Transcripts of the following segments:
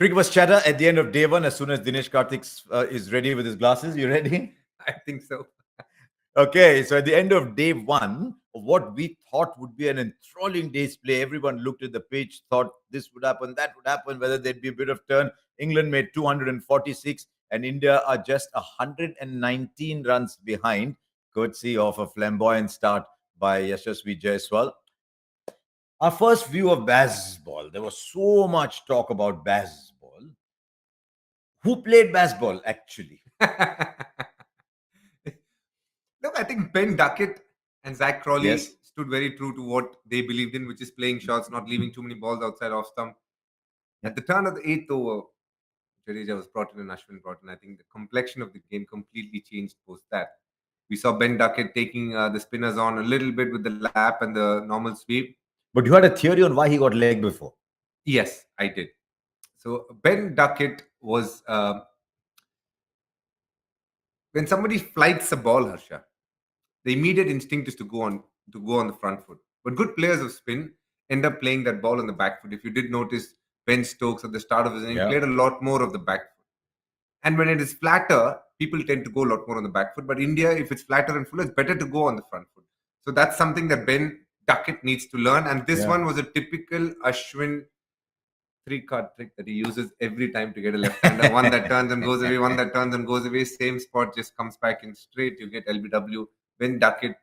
Cricbuzz Chatter at the end of day one, as soon as Dinesh Karthik is ready with his glasses. You ready? I think so. Okay, so at the end of day one, what we thought would be an enthralling day's play, everyone looked at the pitch, thought this would happen, that would happen, whether there'd be a bit of turn. England made 246, and India are just 119 runs behind, courtesy of a flamboyant start by Yashasvi Jaiswal. Our first view of baseball, there was so much talk about baseball. Who played baseball actually? Look, I think Ben Duckett and Zach Crawley Yes. stood very true to what they believed in, which is playing shots, not leaving too many balls outside off stump. At the turn of the eighth over, Jadeja was brought in and Ashwin brought in. I think the complexion of the game completely changed post that. We saw Ben Duckett taking the spinners on a little bit with the lap and the normal sweep. But you had a theory on why he got leg before. Yes, I did. So Ben Duckett was when somebody flights a ball, Harsha, the immediate instinct is to go on the front foot. But good players of spin end up playing that ball on the back foot. If you did notice, Ben Stokes at the start of his inning played a lot more of the back foot. And when it is flatter, people tend to go a lot more on the back foot. But India, if it's flatter and fuller, it's better to go on the front foot. So that's something that Ben Duckett needs to learn. And this one was a typical Ashwin three-card trick that he uses every time to get a left-hander. One that turns and goes away, one that turns and goes away. Same spot just comes back in straight. You get LBW. Ben Duckett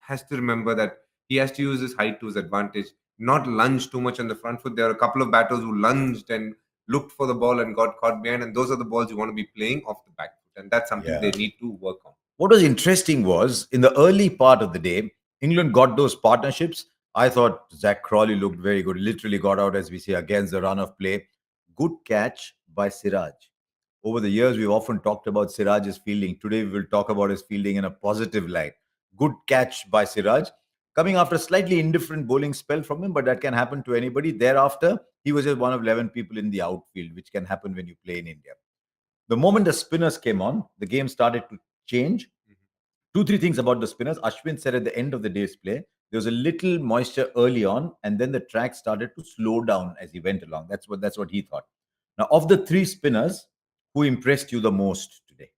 has to remember that he has to use his height to his advantage, not lunge too much on the front foot. There are a couple of batters who lunged and looked for the ball and got caught behind, and those are the balls you want to be playing off the back foot, and that's something they need to work on. What was interesting was, in the early part of the day, England got those partnerships. I thought Zach Crawley looked very good, literally got out, as we say, against the run of play. Good catch by Siraj. Over the years, we've often talked about Siraj's fielding. Today, we will talk about his fielding in a positive light. Good catch by Siraj, coming after a slightly indifferent bowling spell from him, but that can happen to anybody. Thereafter, he was just one of 11 people in the outfield, which can happen when you play in India. The moment the spinners came on, the game started to change. Two, three things about the spinners. Ashwin said at the end of the day's play, there was a little moisture early on, and then the track started to slow down as he went along. That's what he thought. Now, of the three spinners, who impressed you the most today?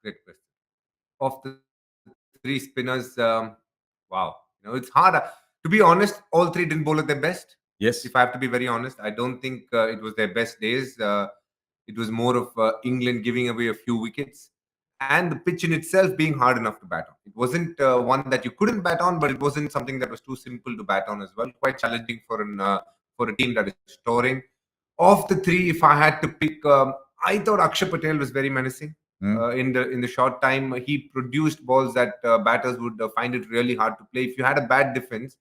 Great question. Of the three spinners, wow, it's hard. To be honest, all three didn't bowl at their best. Yes. If I have to be very honest, I don't think it was their best days. It was more of England giving away a few wickets and the pitch in itself being hard enough to bat on. It wasn't one that you couldn't bat on, but it wasn't something that was too simple to bat on as well. Quite challenging for a team that is touring. Of the three, if I had to pick, I thought Akshar Patel was very menacing. In the short time, he produced balls that batters would find it really hard to play. If you had a bad defense,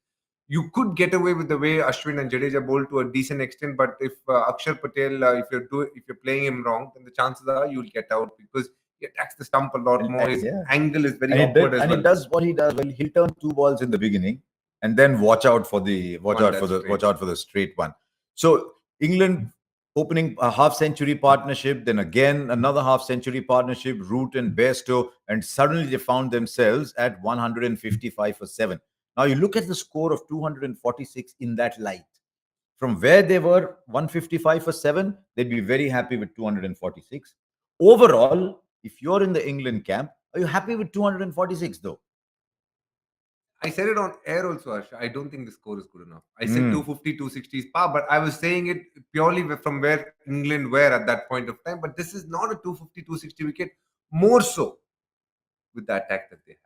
you could get away with the way Ashwin and Jadeja bowl to a decent extent. But if Akshar Patel, if you're playing him wrong, then the chances are you'll get out because he attacks the stump a lot more. His angle is very awkward as well. And he does what he does. Well, he'll turn two balls in the beginning, and then watch out for the straight one. So England opening a half-century partnership, then again another half-century partnership, Root and Bairstow, and suddenly they found themselves at 155 for 7. Now you look at the score of 246 in that light. From where they were 155 for 7, they'd be very happy with 246. Overall, if you're in the England camp, are you happy with 246 though? I said it on air also, Arsha. I don't think the score is good enough. I said 250, 260 is par, but I was saying it purely from where England were at that point of time. But this is not a 250, 260 wicket, more so with the attack that they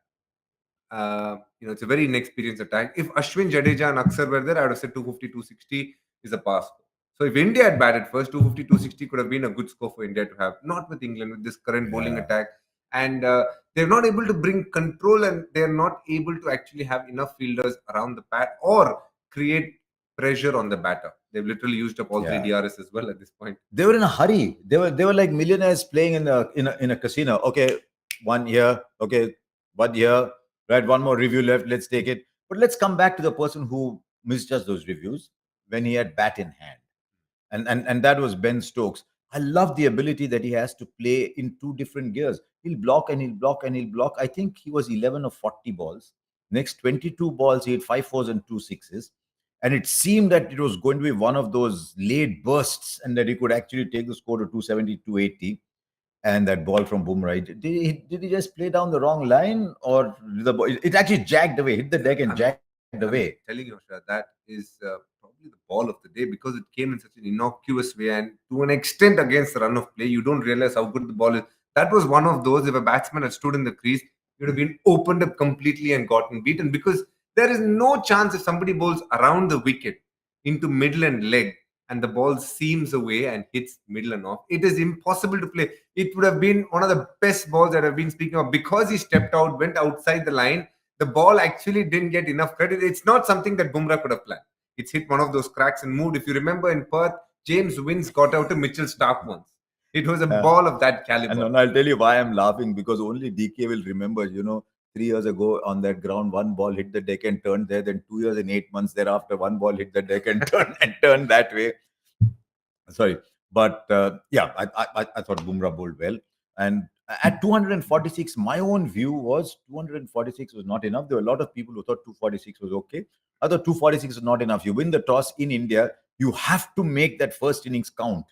have. It's a very inexperienced attack. If Ashwin, Jadeja and Akshar were there, I would have said 250, 260 is a pass score. So if India had batted first, 250, 260 could have been a good score for India to have. Not with England, with this current bowling attack. And they're not able to bring control, and they're not able to actually have enough fielders around the bat or create pressure on the batter. They've literally used up all three DRS as well at this point. They were in a hurry. They were like millionaires playing in a casino. Okay, one here. Okay, one here. Right, one more review left. Let's take it. But let's come back to the person who misjudged those reviews when he had bat in hand, and that was Ben Stokes. I love the ability that he has to play in two different gears. He'll block and he'll block and he'll block. I think he was 11 of 40 balls. Next 22 balls, he had 5 fours and 2 sixes. And it seemed that it was going to be one of those late bursts and that he could actually take the score to 270, 280. And that ball from Bumrah, did he just play down the wrong line, or did the ball, it actually jagged away, hit the deck and I'm, jagged away? I'm telling you, Harsha, that is probably the ball of the day because it came in such an innocuous way and to an extent against the run of play. You don't realize how good the ball is. That was one of those, if a batsman had stood in the crease, he would have been opened up completely and gotten beaten because there is no chance if somebody bowls around the wicket into middle and leg and the ball seams away and hits middle and off. It is impossible to play. It would have been one of the best balls that I've been speaking of because he stepped out, went outside the line. The ball actually didn't get enough credit. It's not something that Bumrah could have planned. It's hit one of those cracks and moved. If you remember in Perth, James Wins got out to Mitchell Stark once. It was a ball of that caliber. And I'll tell you why I'm laughing, because only DK will remember, 3 years ago on that ground, one ball hit the deck and turned there. Then 2 years and 8 months thereafter, one ball hit the deck and turned that way. Sorry, but yeah, I thought Bumrah bowled well, and at 246, my own view was 246 was not enough. There were a lot of people who thought 246 was okay. I thought 246 is not enough. You win the toss in India, you have to make that first innings count,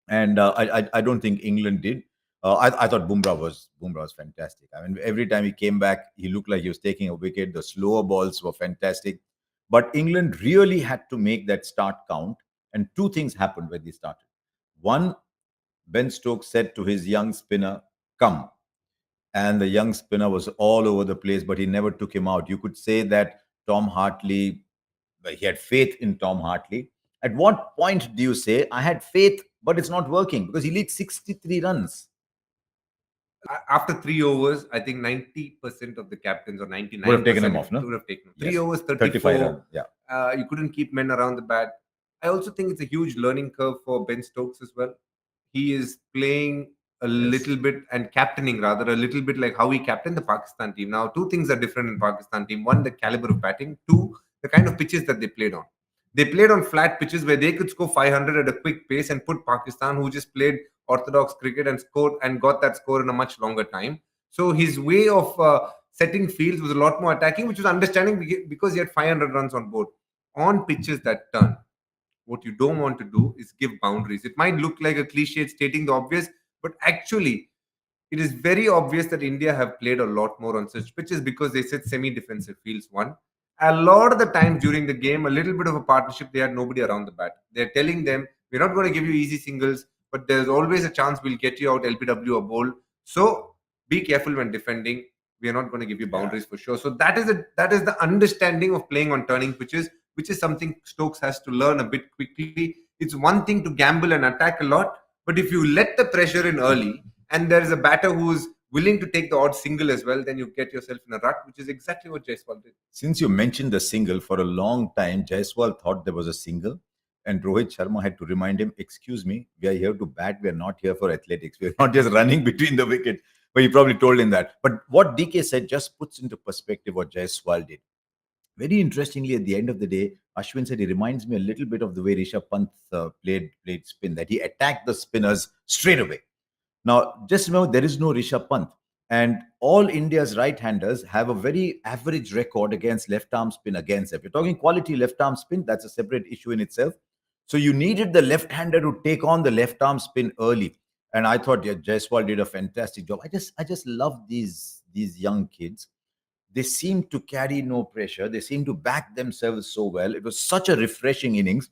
and I don't think England did. I thought Bumrah was fantastic. I mean, every time he came back, he looked like he was taking a wicket. The slower balls were fantastic, but England really had to make that start count. And two things happened when they started. One, Ben Stokes said to his young spinner, "Come," and the young spinner was all over the place, but he never took him out. You could say that Tom Hartley, he had faith in Tom Hartley. At what point do you say, I had faith, but it's not working? Because he leads 63 runs. After 3 overs, I think 90% of the captains or 99% Would have taken him off, no? would have taken him. Yes. 3 overs, 35 runs. 34. Yeah. You couldn't keep men around the bat. I also think it's a huge learning curve for Ben Stokes as well. He is playing a little bit and captaining rather a little bit like how he captained the Pakistan team. Now, two things are different in Pakistan team. One, the caliber of batting. Two, the kind of pitches that they played on. They played on flat pitches where they could score 500 at a quick pace and put Pakistan, who just played orthodox cricket and scored and got that score in a much longer time. So his way of setting fields was a lot more attacking, which was understanding because he had 500 runs on board. On pitches that turn, what you don't want to do is give boundaries. It might look like a cliche stating the obvious, but actually, it is very obvious that India have played a lot more on such pitches because they set semi-defensive fields. One, a lot of the times during the game, a little bit of a partnership, they had nobody around the bat. They're telling them, we're not going to give you easy singles, but there's always a chance we'll get you out LBW or bowl. So be careful when defending. We are not going to give you boundaries for sure. So that is the understanding of playing on turning pitches, which is something Stokes has to learn a bit quickly. It's one thing to gamble and attack a lot, but if you let the pressure in early and there is a batter who's willing to take the odd single as well, then you get yourself in a rut, which is exactly what Jaiswal did. Since you mentioned the single, for a long time, Jaiswal thought there was a single, and Rohit Sharma had to remind him, "Excuse me, we are here to bat. We are not here for athletics. We are not just running between the wickets." But he probably told him that. But what DK said just puts into perspective what Jaiswal did. Very interestingly, at the end of the day, Ashwin said he reminds me a little bit of the way Rishabh Pant played spin, that he attacked the spinners straight away. Now, just remember, there is no Rishabh Pant. And all India's right-handers have a very average record against left-arm spin against them. If you're talking quality left-arm spin, that's a separate issue in itself. So you needed the left-hander to take on the left-arm spin early. And I thought, yeah, Jaiswal did a fantastic job. I just love these young kids. They seem to carry no pressure. They seem to back themselves so well. It was such a refreshing innings.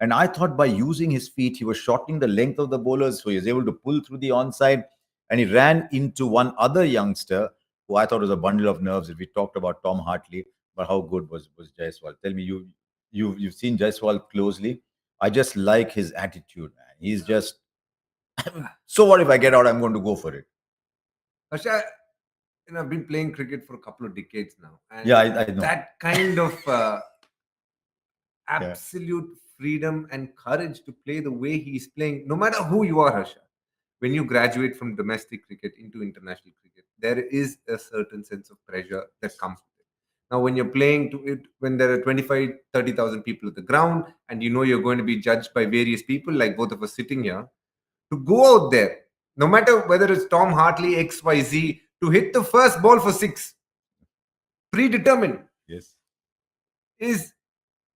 And I thought by using his feet, he was shortening the length of the bowlers, so he was able to pull through the onside. And he ran into one other youngster who I thought was a bundle of nerves. If we talked about Tom Hartley, but how good was Jaiswal? Tell me, you've seen Jaiswal closely. I just like his attitude, man. He's just so what if I get out? I'm going to go for it. Harsha, I've been playing cricket for a couple of decades now, and Yeah, I know. that kind of absolute freedom and courage to play the way he's playing, no matter who you are, Harsha. When you graduate from domestic cricket into international cricket, there is a certain sense of pressure that comes with it. Now, when you're playing to it, when there are 25, 30,000 people at the ground, and you know you're going to be judged by various people, like both of us sitting here, to go out there, no matter whether it's Tom Hartley, XYZ, to hit the first ball for six, predetermined, Yes. is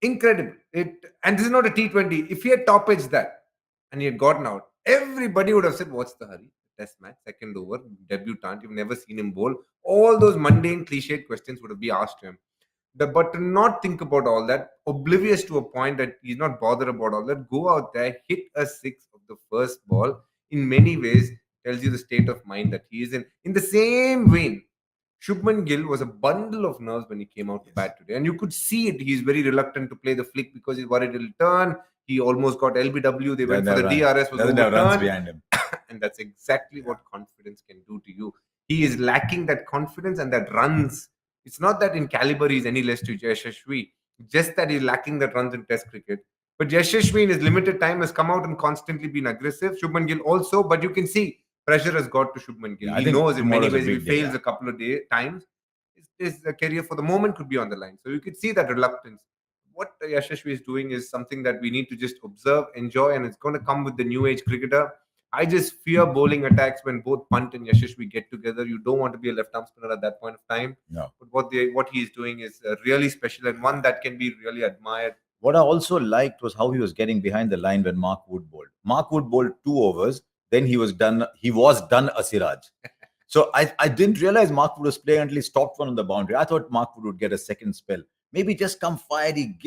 Incredible. And this is not a T20. If he had top edged that and he had gotten out, everybody would have said, "What's the hurry? Test match, second over, debutant. You've never seen him bowl." All those mundane, cliched questions would have been asked to him. But to not think about all that, oblivious to a point that he's not bothered about all that, go out there, hit a six of the first ball, in many ways tells you the state of mind that he is in. In the same vein, Shubman Gill was a bundle of nerves when he came out to bat today. And you could see it. He's very reluctant to play the flick because he's worried it'll turn. He almost got LBW. They went for the DRS, was doesn't have runs overturned. behind him. And that's exactly what confidence can do to you. He is lacking that confidence and that runs. It's not that in caliber he's any less to Yashashvi, just that he's lacking that runs in Test cricket. But Yashashvi in his limited time has come out and constantly been aggressive. Shubman Gill also, but you can see pressure has got to Shubman Gill. Yeah, I he think knows in many tomorrow's a ways if he big day, fails a couple of times, his career for the moment could be on the line. So you could see that reluctance. What Yashashvi is doing is something that we need to just observe, enjoy, and it's going to come with the new age cricketer. I just fear bowling attacks when both Punt and Yashashvi get together. You don't want to be a left arm spinner at that point of time. No. But what he is doing is really special and one that can be really admired. What I also liked was how he was getting behind the line when Mark Wood bowled. Mark Wood bowled 2 overs, then he was done. He was done a Siraj. So I didn't realize Mark Wood was playing until he stopped one on the boundary. I thought Mark Wood would get a second spell. Maybe just come fiery,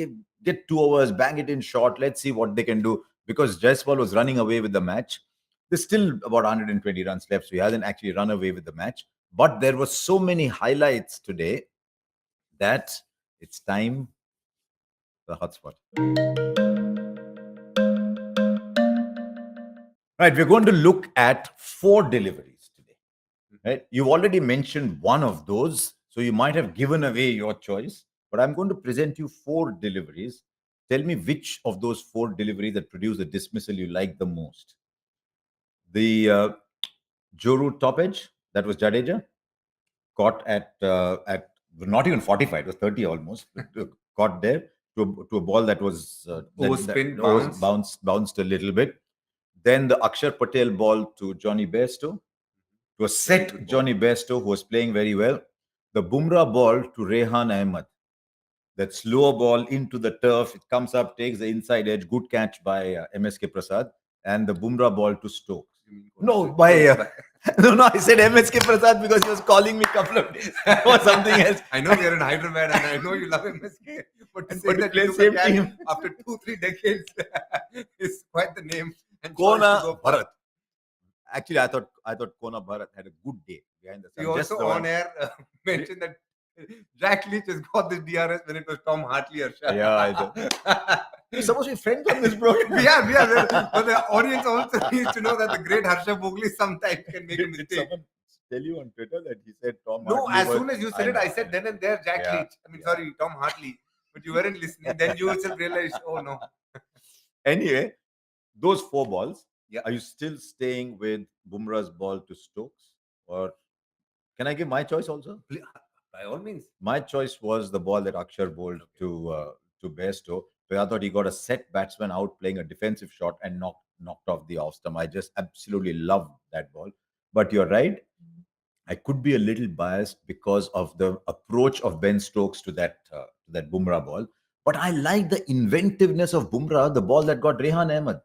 get 2 overs, bang it in short. Let's see what they can do. Because Jaiswal was running away with the match. There's still about 120 runs left, so he hasn't actually run away with the match. But there were so many highlights today that it's time for the hotspot. Right, we're going to look at 4 deliveries today. Right, you've already mentioned one of those, so you might have given away your choice. But I'm going to present you 4 deliveries. Tell me which of those 4 deliveries that produce a dismissal you like the most. The Joru top edge, that was Jadeja, caught at not even 45, it was 30 almost, caught there to a ball that was bounced a little bit. Then the Akshar Patel ball to Johnny Bairstow, to a set Johnny Bairstow who was playing very well. The Bumrah ball to Rehan Ahmed, that slower ball into the turf, it comes up, takes the inside edge, good catch by MSK Prasad, and the Bumrah ball to Stokes. No, I said MSK Prasad because he was calling me a couple of days or something else. I know you're in Hyderabad and I know you love MSK, but to say that play same team after 2-3 decades is quite the name. And Kona Bharat. Actually, I thought Kona Bharat had a good day behind the sun. You also on air mentioned that Jack Leach has got this DRS when it was Tom Hartley or Shah. Yeah, I do. We're supposed to be friends on this program. we are. But the audience also needs to know that the great Harsha Bhogle sometimes can make a mistake. Did someone tell you on Twitter that he said Tom No, Hartley? as soon as you said it, I said then and there Jack Leach. I mean, sorry, Tom Hartley. But you weren't listening. Then you yourself realized, oh no. Anyway, those 4 balls, are you still staying with Bumrah's ball to Stokes? Or can I give my choice also? By all means. My choice was the ball that Akshar bowled to Bairstow. So I thought he got a set batsman out playing a defensive shot and knocked off the off stump. I just absolutely loved that ball. But you're right. I could be a little biased because of the approach of Ben Stokes to that Bumrah ball. But I like the inventiveness of Bumrah, the ball that got Rehan Ahmed.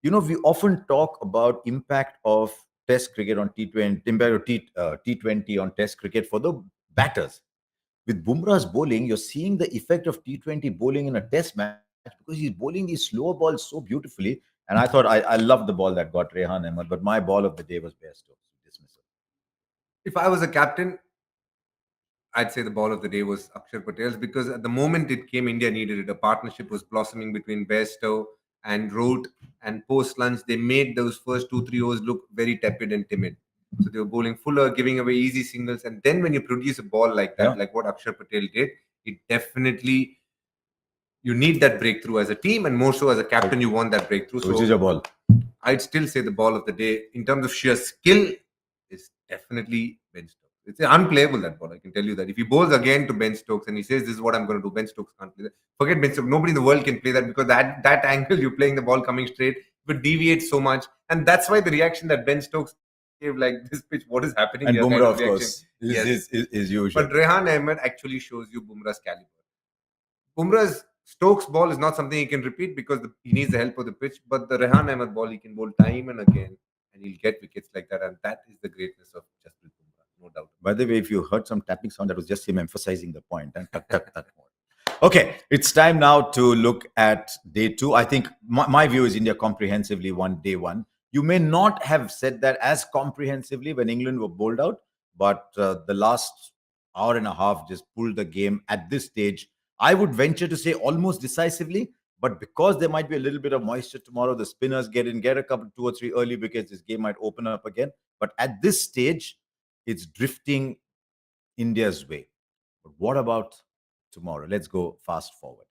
You know, we often talk about impact of Test cricket on T20, impact of T20 on Test cricket for the batters. With Bumrah's bowling, you're seeing the effect of T20 bowling in a Test match because he's bowling these slower balls so beautifully. And I thought I loved the ball that got Rehan Ahmed, but my ball of the day was Bairstow. Dismissal. If I was a captain, I'd say the ball of the day was Akshar Patel's because at the moment it came, India needed it. A partnership was blossoming between Bairstow and Root, and post lunch they made those first 2-3 overs look very tepid and timid. So they were bowling fuller, giving away easy singles, and then when you produce a ball like that, like what Akshar Patel did, it definitely, you need that breakthrough as a team, and more so as a captain, you want that breakthrough. Which is your ball? I'd still say the ball of the day in terms of sheer skill is definitely Ben Stokes. It's unplayable, that ball. I can tell you that. If he bowls again to Ben Stokes and he says, "This is what I'm going to do," Ben Stokes can't play that. Forget Ben Stokes. Nobody in the world can play that because that angle, you're playing the ball coming straight, would deviate so much. And that's why the reaction that Ben Stokes gave, like, this pitch, what is happening and here? Bumrah, of course, is usual. But Rehan Ahmed actually shows you Bumrah's caliber. Bumrah's Stokes' ball is not something he can repeat because he needs the help of the pitch. But the Rehan Ahmed ball, he can bowl time and again, and he'll get wickets like that. And that is the greatness of Jasprit Bumrah, no doubt. By the way, if you heard some tapping sound, that was just him emphasizing the point. And tuck, tuck, tuck. Okay, it's time now to look at day two. I think my view is India comprehensively won day one. You may not have said that as comprehensively when England were bowled out, but the last hour and a half just pulled the game at this stage. I would venture to say almost decisively, but because there might be a little bit of moisture tomorrow, the spinners get in, get a couple, two or three early wickets, this game might open up again. But at this stage, it's drifting India's way. But what about tomorrow? Let's go fast forward.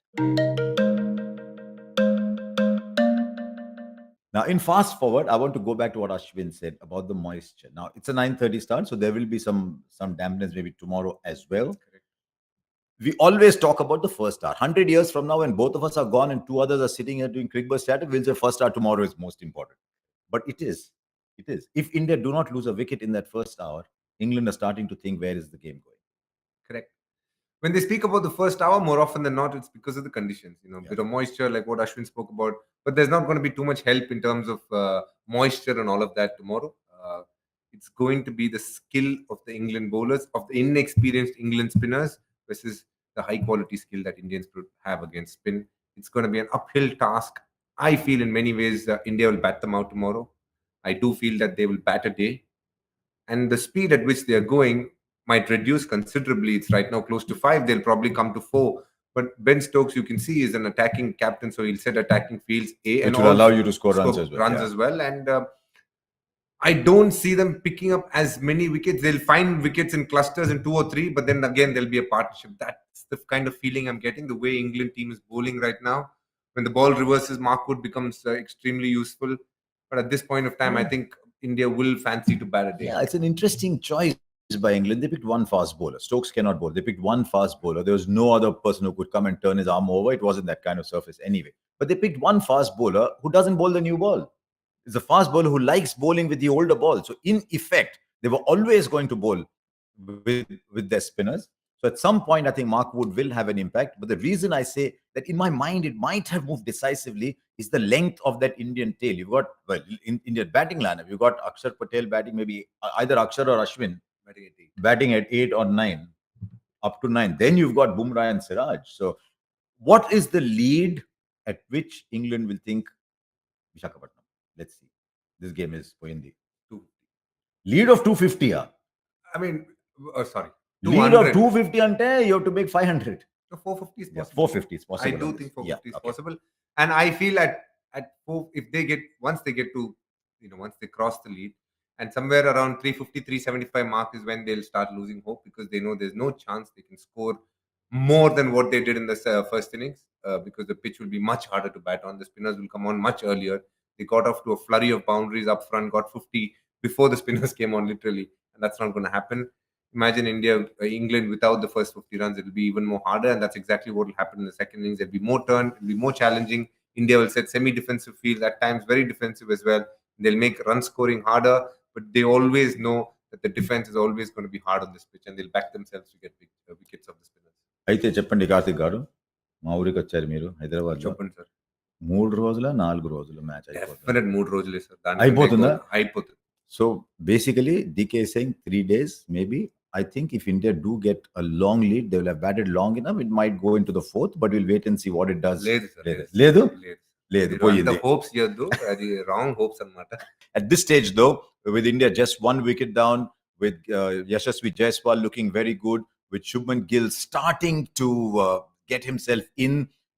Now, in fast forward, I want to go back to what Ashwin said about the moisture. Now, it's a 9:30 start, so there will be some dampness maybe tomorrow as well. We always talk about the first hour. 100 years from now, when both of us are gone and two others are sitting here doing Cricbuzz Chatter, we'll say first hour tomorrow is most important. But it is. It is. If India do not lose a wicket in that first hour, England are starting to think, where is the game going? Correct. When they speak about the first hour, more often than not, it's because of the conditions. Bit of moisture, like what Ashwin spoke about. But there's not going to be too much help in terms of moisture and all of that tomorrow. It's going to be the skill of the England bowlers, of the inexperienced England spinners, versus the high quality skill that Indians have against spin. It's going to be an uphill task. I feel in many ways India will bat them out tomorrow. I do feel that they will bat a day, and the speed at which they are going might reduce considerably. It's right now close to 5. They'll probably come to 4. But Ben Stokes, you can see, is an attacking captain, so he'll set attacking fields A, and which will allow you to score runs as well. Runs as well, and I don't see them picking up as many wickets. They'll find wickets in clusters in 2 or 3, but then again there'll be a partnership. That's the kind of feeling I'm getting. The way England team is bowling right now, when the ball reverses, Mark Wood becomes extremely useful. But at this point of time, I think India will fancy to bat a day. Yeah, it's an interesting choice by England. They picked one fast bowler. Stokes cannot bowl. They picked one fast bowler. There was no other person who could come and turn his arm over. It wasn't that kind of surface anyway. But they picked one fast bowler who doesn't bowl the new ball. It's a fast bowler who likes bowling with the older ball. So in effect, they were always going to bowl with their spinners. So at some point, I think Mark Wood will have an impact. But the reason I say that in my mind, it might have moved decisively is the length of that Indian tail. You've got, well, in Indian batting lineup, you've got Akshar Patel batting, maybe either Akshar or Ashwin batting at 8 or 9, up to 9. Then you've got Bumrah and Siraj. So what is the lead at which England will think, Vishakhapatnam? Let's see. This game is Poyindi. Lead of 250. I mean, sorry. Lead of 250 ante, you have to make 500. So 450 is possible. Yeah, 450 is possible. I do think 450 is possible. And I feel at 4, if they get, once they get to, once they cross the lead, and somewhere around 350, 375 mark is when they'll start losing hope, because they know there's no chance they can score more than what they did in the first innings, because the pitch will be much harder to bat on. The spinners will come on much earlier. They got off to a flurry of boundaries up front, got 50 before the spinners came on, literally, and that's not going to happen. Imagine England without the first 50 runs, it'll be even more harder, and that's exactly what will happen in the second innings. There'll be more turn, it'll be more challenging. India will set semi-defensive field, at times very defensive as well. They'll make run scoring harder, but they always know that the defense is always going to be hard on this pitch, and they'll back themselves to get wickets of the spinners. అయితే చెప్పండి కార్తిక్ గారు, మా ఊరికి వచ్చారు మీరు హైదరాబాద్. చెప్పండి sir. 3 రోజుల 4 రోజులు మ్యాచ్ అయిపోతుంది. 3 రోజులే సార్. అయిపోతుందా? అయిపోతుంది. So basically, DK is saying 3 days maybe. I think if India do get a long lead, they will have batted long enough. It might go into the 4th, but we'll wait and see what it does. లేదు పోయింది. Hopes చేయొద్దు, అది wrong hopes అన్నమాట. At this stage though, with India just 1 wicket down, with Yashasvi Jaiswal looking very good, with Shubman Gill starting to get himself in,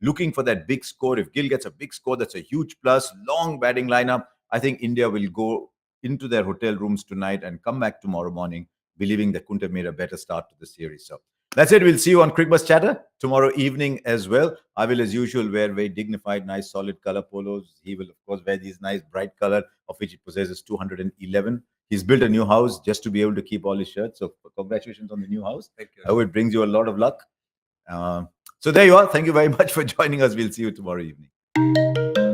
looking for that big score. If Gill gets a big score, that's a huge plus. Long batting lineup. I think India will go into their hotel rooms tonight and come back tomorrow morning believing that couldn't have made a better start to the series. So that's it. We'll see you on Cricbuzz Chatter tomorrow evening as well. I will, as usual, wear very dignified, nice, solid color polos. He will, of course, wear these nice, bright color, of which he possesses 211. He's built a new house just to be able to keep all his shirts. So congratulations on the new house. Thank you. I hope it brings you a lot of luck. So there you are. Thank you very much for joining us. We'll see you tomorrow evening.